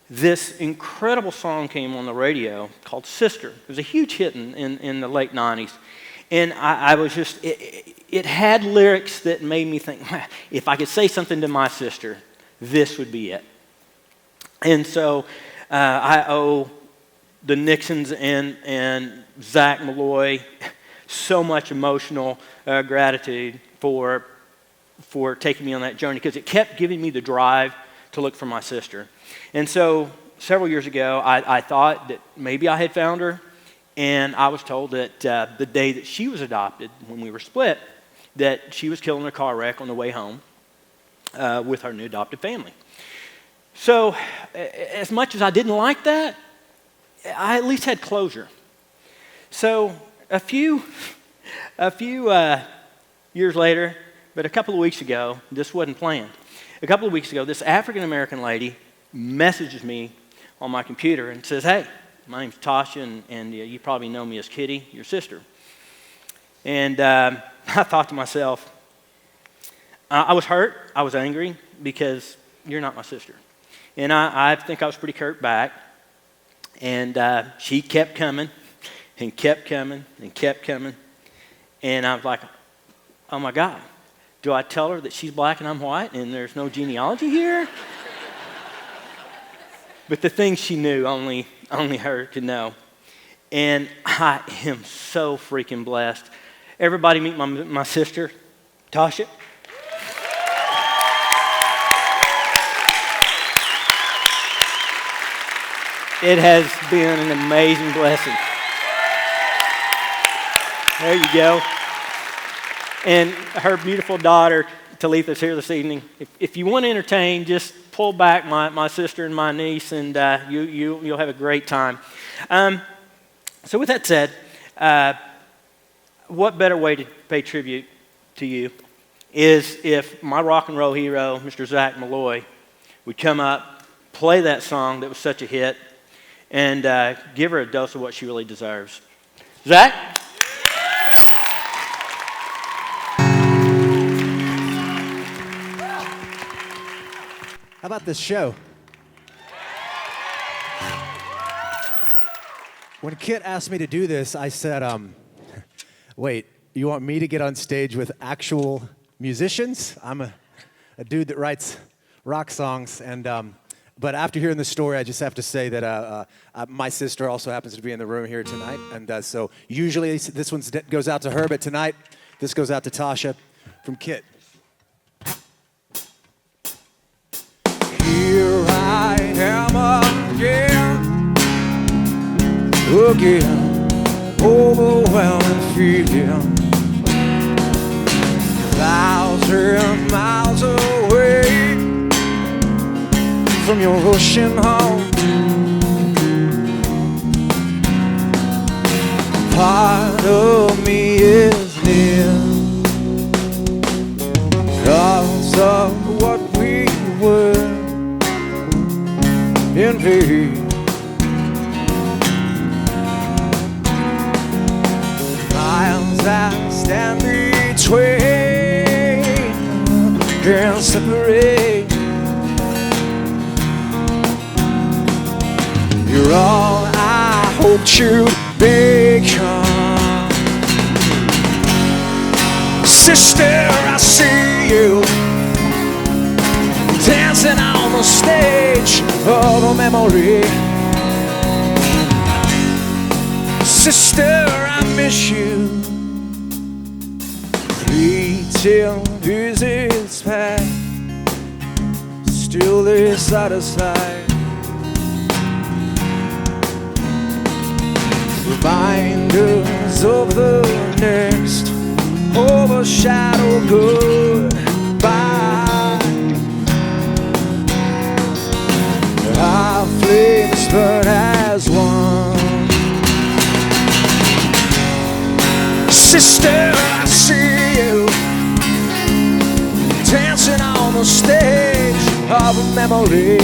S2: this incredible song came on the radio called Sister. It was a huge hit in the late 90s. And I was just, it had lyrics that made me think, if I could say something to my sister, this would be it. And so I owe the Nixons and Zach Malloy so much emotional gratitude for taking me on that journey, because it kept giving me the drive to look for my sister. And so several years ago, I thought that maybe I had found her, and I was told that the day that she was adopted, when we were split, that she was killed in a car wreck on the way home with her new adopted family. So as much as I didn't like that, I at least had closure. So a few years later, but a couple of weeks ago, this wasn't planned. A couple of weeks ago, this African-American lady messages me on my computer and says, hey, my name's Tasha, and you probably know me as Kitty, your sister. And I thought to myself, I was hurt, I was angry, because you're not my sister. And I think I was pretty curt back. And she kept coming, and kept coming, and kept coming. And I was like, oh my God, Do I tell her that she's black and I'm white and there's no genealogy here? But the things she knew, only her could know. And I am so freaking blessed. Everybody meet my sister, Tasha. It has been an amazing blessing. There you go. And her beautiful daughter, Talitha's here this evening. If you want to entertain, just pull back my sister and my niece, and you'll have a great time. So with that said, what better way to pay tribute to you is if my rock and roll hero, Mr. Zach Malloy, would come up, play that song that was such a hit, and give her a dose of what she really deserves. Zach?
S3: How about this show? When Kitt asked me to do this, I said, wait, you want me to get on stage with actual musicians? I'm a dude that writes rock songs, but after hearing the story, I just have to say that my sister also happens to be in the room here tonight, and so usually this one goes out to her, but tonight this goes out to Tasha from Kitt. Here I am again, overwhelming feeling, 1,000 miles away from your ocean home. Part of me is near, 'cause of what we were in vain. Miles that stand between can't separate. You're all I hoped you'd become. Sister, I see you dancing on the stage of a memory. Sister, I miss you. Fleeting visits past, still they're side to side. Reminders of the next overshadow goodbye. Our flames burn as one. Sister, I see you dancing on the stage of a memory.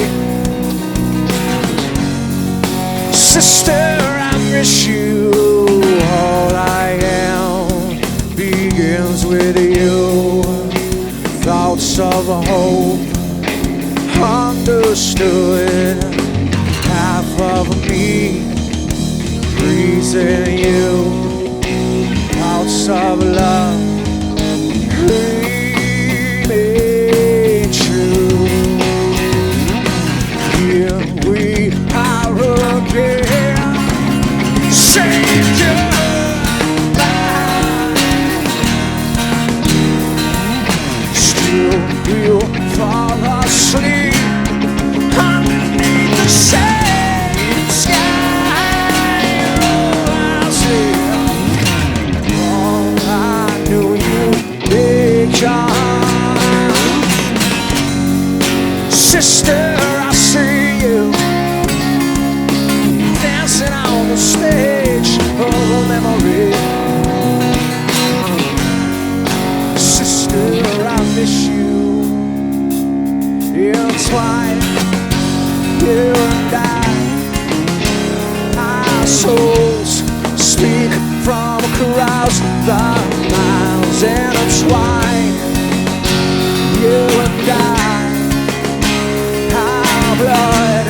S3: Sister, I miss you. All I am begins with you. Thoughts of a hope understood. Half of me breathing you. Thoughts of love remain true. Here we are again, saying goodbye. Still we'll fall asleep underneath the same sky. Oh, I'll see all I knew you, big John. Sister, I see you dancing on the stage of a memory. Sister, I miss you. Entwined, you and our souls speak from across the miles intertwined. You and our blood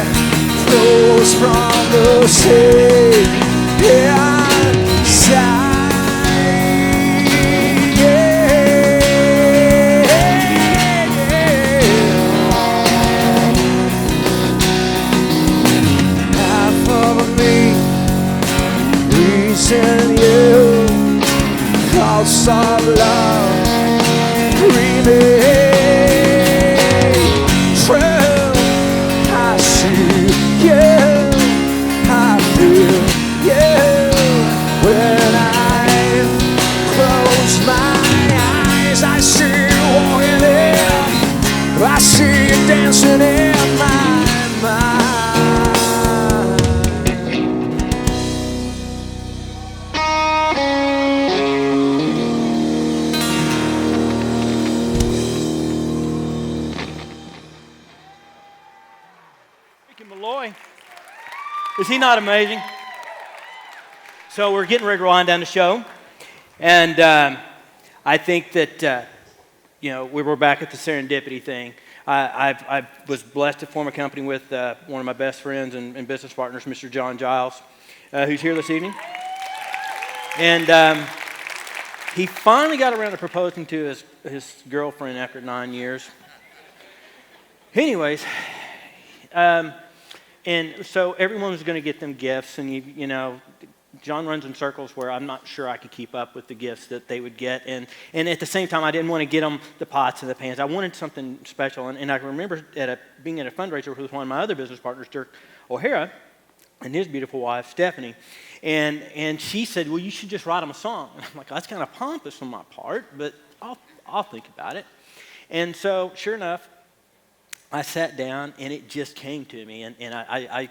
S3: flows from the same inside. Yeah.
S4: I see you dancing in my mind.
S2: Malloy. Is he not amazing? So we're getting ready to wind down the show, and I think that we were back at the serendipity thing. I was blessed to form a company with one of my best friends and business partners, Mr. John Giles, who's here this evening, and he finally got around to proposing to his girlfriend after 9 years. Anyways. And so everyone was going to get them gifts, and you know, John runs in circles where I'm not sure I could keep up with the gifts that they would get, and at the same time, I didn't want to get them the pots and the pans. I wanted something special, and I remember being at a fundraiser with one of my other business partners, Dirk O'Hara, and his beautiful wife, Stephanie, and she said, well, you should just write them a song. And I'm like, that's kind of pompous on my part, but I'll think about it. And so, sure enough, I sat down, and it just came to me, and I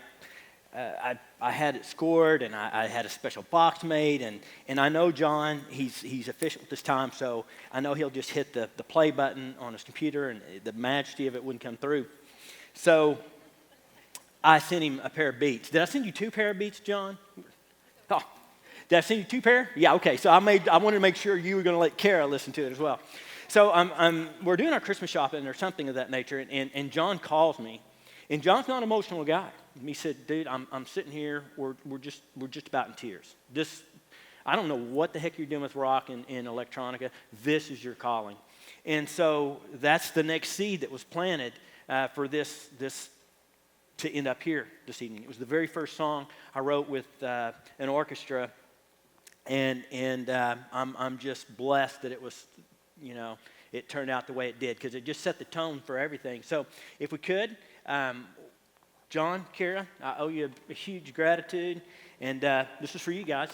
S2: had it scored, and I had a special box made, and I know John, he's efficient with this time, so I know he'll just hit the play button on his computer, and the majesty of it wouldn't come through. So I sent him a pair of Beats. Did I send you 2 pair of Beats, John? Oh, did I send you 2 pair? Yeah, okay. So I wanted to make sure you were going to let Kara listen to it as well. So we're doing our Christmas shopping or something of that nature, and John calls me, and John's not an emotional guy. He said, "Dude, I'm sitting here. We're just about in tears. I don't know what the heck you're doing with rock and electronica. This is your calling." And so that's the next seed that was planted for this to end up here this evening. It was the very first song I wrote with an orchestra, and I'm just blessed that it was. You know, it turned out the way it did because it just set the tone for everything. So if we could, John, Kara, I owe you a huge gratitude, and this is for you guys.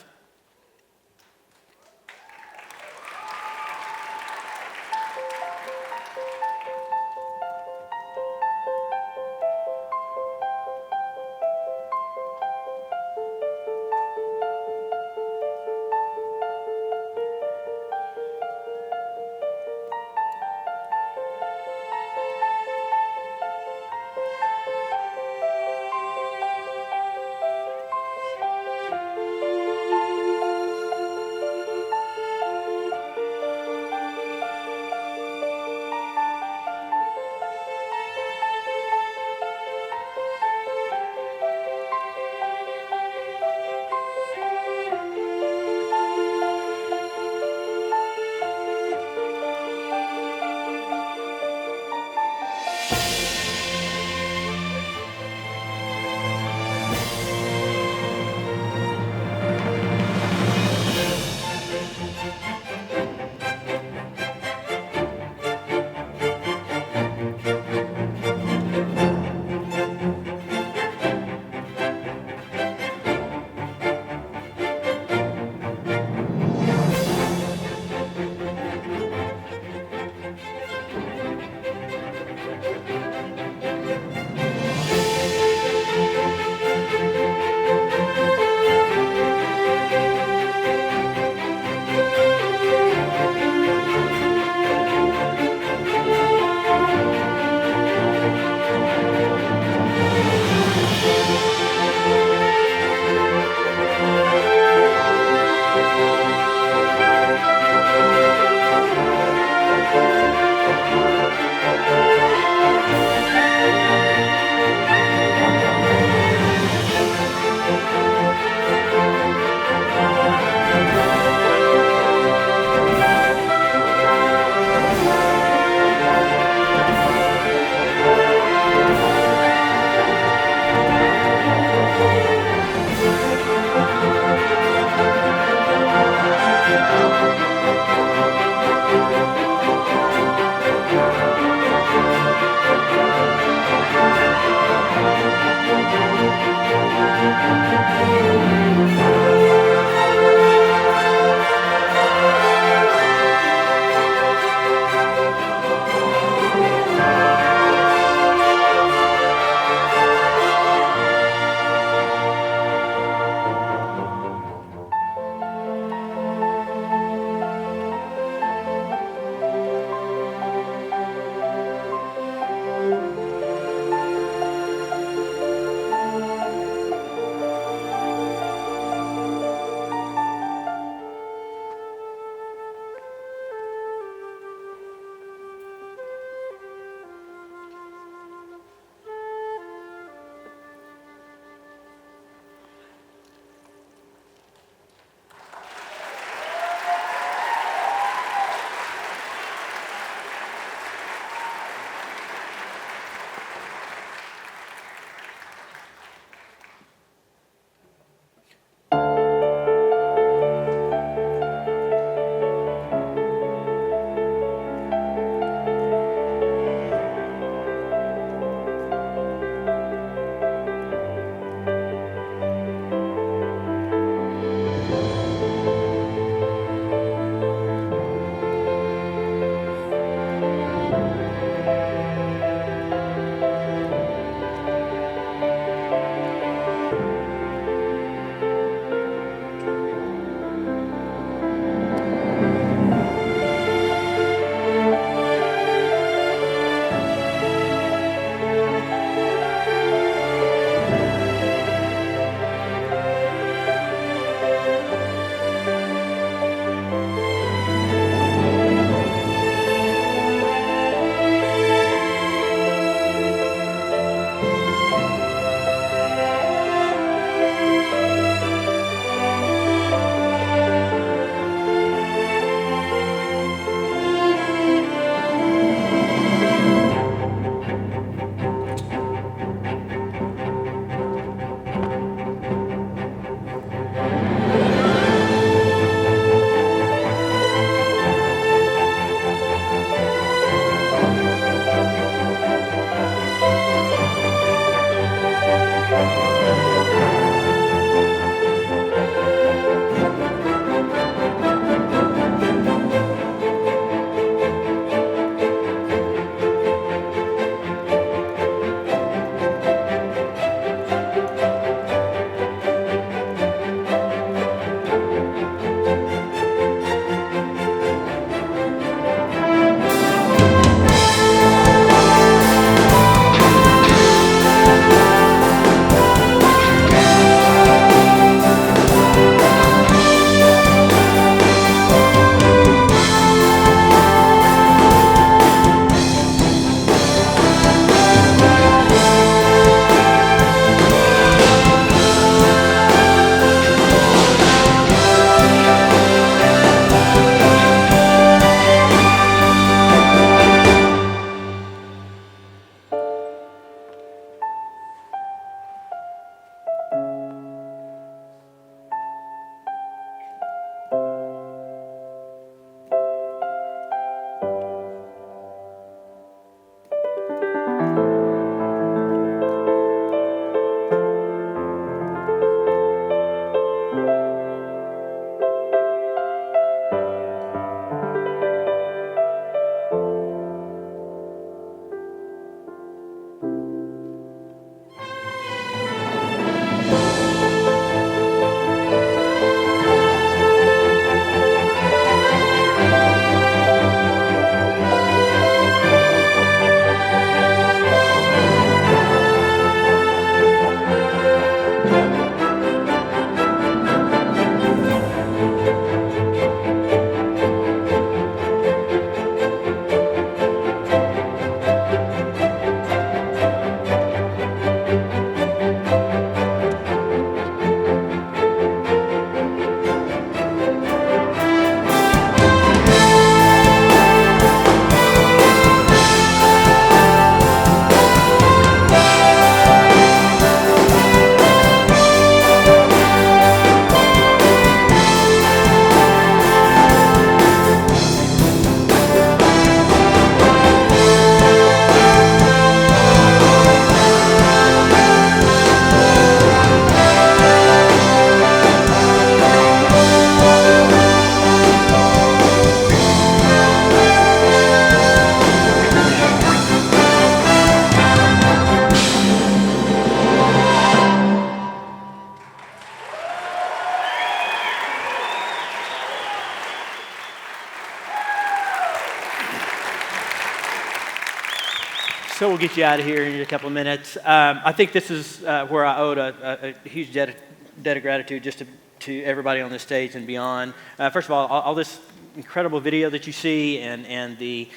S2: So we'll get you out of here in a couple of minutes. I think this is where I owed a huge debt of gratitude just to everybody on this stage and beyond. First of all this incredible video that you see and the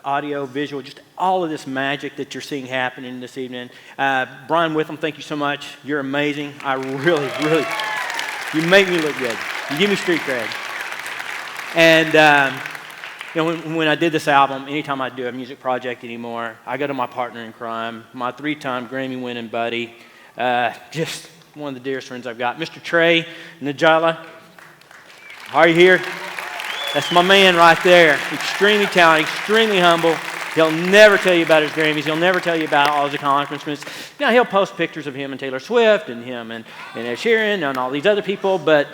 S2: audio, visual, just all of this magic that you're seeing happening this evening. Brian Witham, thank you so much. You're amazing. I really, you make me look good. You give me street cred. And when I did this album, anytime I do a music project anymore, I go to my partner in crime, my 3-time Grammy-winning buddy, just one of the dearest friends I've got, Mr. Trey Najala. Are you here? That's my man right there. Extremely talented, extremely humble. He'll never tell you about his Grammys. He'll never tell you about all his accomplishments. Now, he'll post pictures of him and Taylor Swift and him and Ed Sheeran and all these other people, but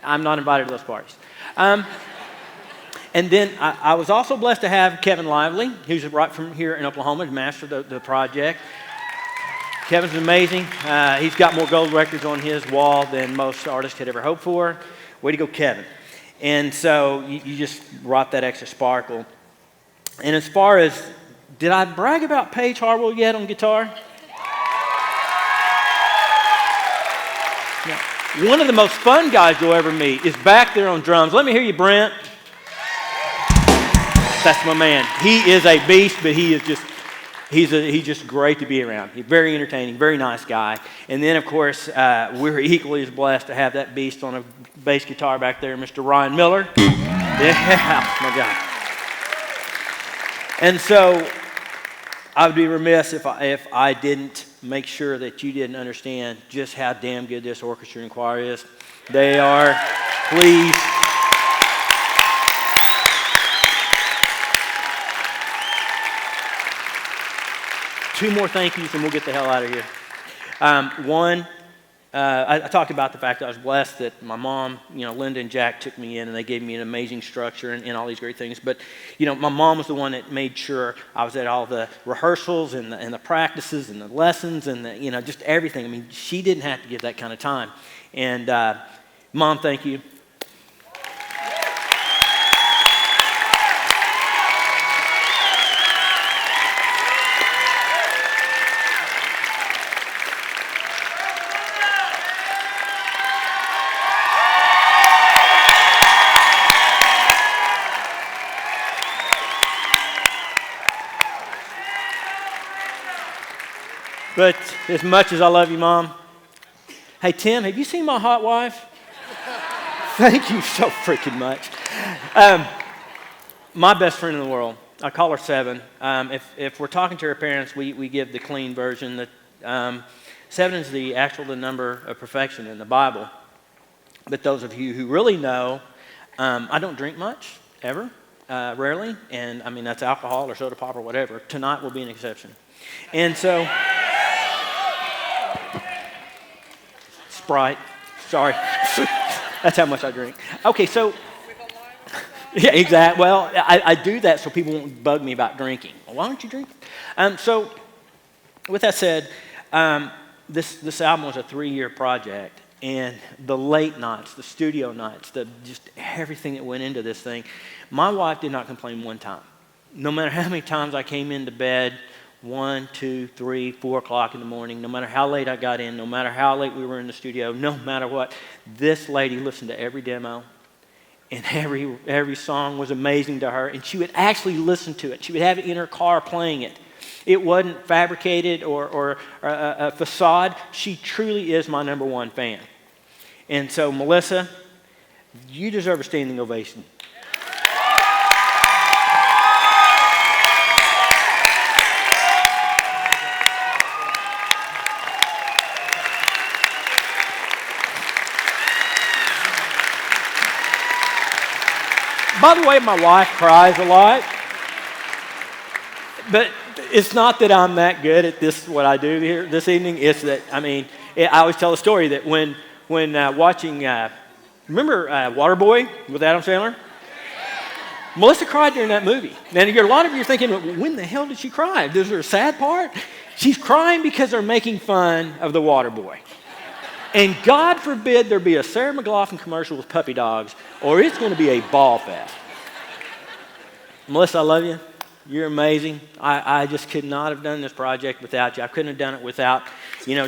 S2: I'm not invited to those parties. And then I was also blessed to have Kevin Lively, who's right from here in Oklahoma, to master the project. Kevin's amazing. He's got more gold records on his wall than most artists could ever hope for. Way to go, Kevin. And so you just brought that extra sparkle. And as far as, did I brag about Paige Harwell yet on guitar? Yeah. One of the most fun guys you'll ever meet is back there on drums. Let me hear you, Brent. That's my man. He is a beast, but he's just great to be around. He's very entertaining, very nice guy. And then, of course, we're equally as blessed to have that beast on a bass guitar back there, Mr. Ryan Miller. Yeah, my God. And so I would be remiss if I didn't make sure that you didn't understand just how damn good this orchestra and choir is. They are, please. Two more thank yous and we'll get the hell out of here. One, I talked about the fact that I was blessed that my mom, Linda and Jack took me in and they gave me an amazing structure and all these great things. But, my mom was the one that made sure I was at all the rehearsals and the practices and the lessons and just everything. I mean, she didn't have to give that kind of time. And Mom, thank you. But as much as I love you, Mom, hey, Tim, have you seen my hot wife? Thank you so freaking much. My best friend in the world, I call her Seven. If we're talking to her parents, we give the clean version. That 7 is the number of perfection in the Bible. But those of you who really know, I don't drink much, ever, rarely. And, I mean, that's alcohol or soda pop or whatever. Tonight will be an exception. And so... Sprite. Sorry. That's how much I drink. Okay, so... Yeah, exactly. Well, I do that so people won't bug me about drinking. Well, why don't you drink? So, with that said, this album was a 3-year project, and the late nights, the studio nights, just everything that went into this thing, my wife did not complain one time. No matter how many times I came into bed, 1, 2, 3, 4 o'clock in the morning, no matter how late I got in, no matter how late we were in the studio, no matter what, this lady listened to every demo, and every song was amazing to her, and she would actually listen to it. She would have it in her car playing it. It wasn't fabricated or a facade. She truly is my number one fan. And so, Melissa, you deserve a standing ovation. By the way, my wife cries a lot, but it's not that I'm that good at this, what I do here this evening. It's that, I mean, I always tell a story that when watching, remember Waterboy with Adam Sandler? Melissa cried during that movie. Now, a lot of you are thinking, when the hell did she cry? Is there a sad part? She's crying because they're making fun of the Waterboy. And God forbid there be a Sarah McLachlan commercial with puppy dogs, or it's going to be a ball fest. Melissa, I love you. You're amazing. I just could not have done this project without you. I couldn't have done it without,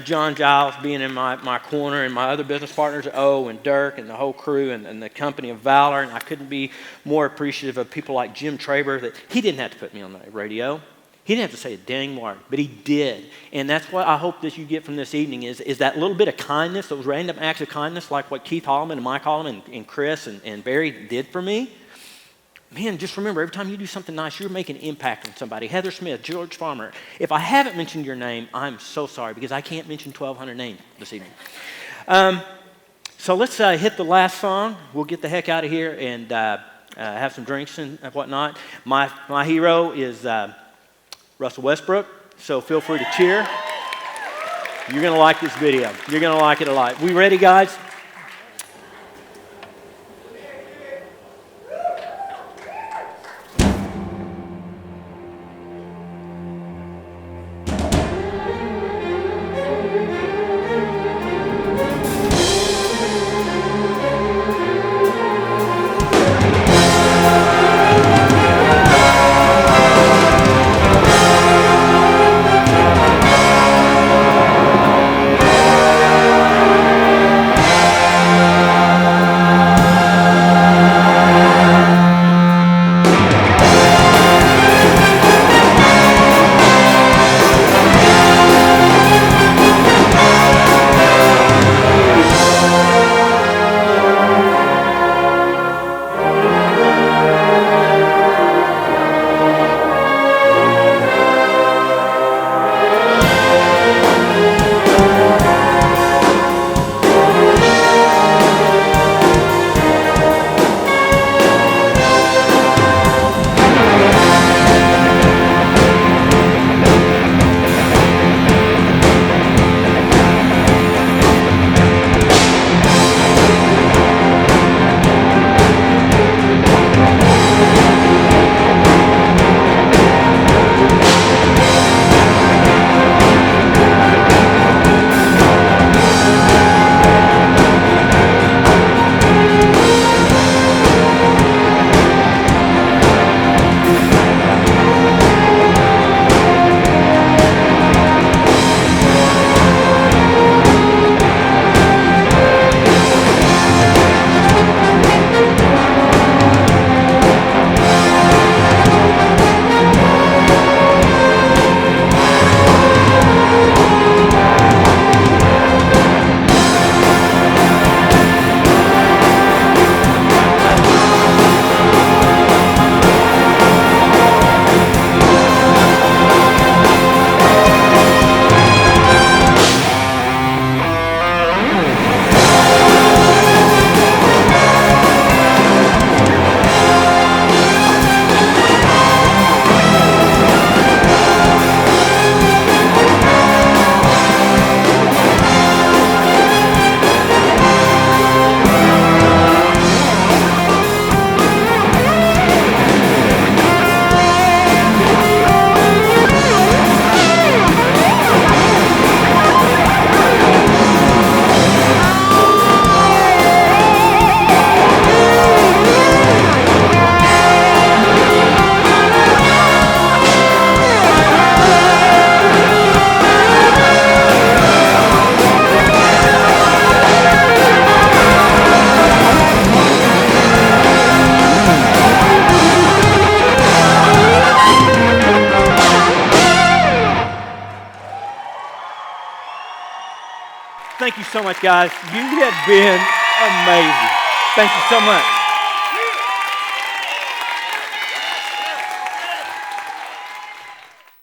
S2: John Giles being in my corner and my other business partners, and Dirk and the whole crew and the company of Valor. And I couldn't be more appreciative of people like Jim Traber that he didn't have to put me on the radio. He didn't have to say a dang word, but he did. And that's what I hope that you get from this evening is that little bit of kindness, those random acts of kindness like what Keith Holloman and Mike Holloman and Chris and Barry did for me. Man, just remember, every time you do something nice, you're making an impact on somebody. Heather Smith, George Farmer. If I haven't mentioned your name, I'm so sorry because I can't mention 1,200 names this evening. So let's hit the last song. We'll get the heck out of here and have some drinks and whatnot. My hero is Russell Westbrook, so feel free to cheer. You're going to like this video. You're going to like it a lot. We ready, guys? Thank you so much, guys. You have been amazing. Thank you so much.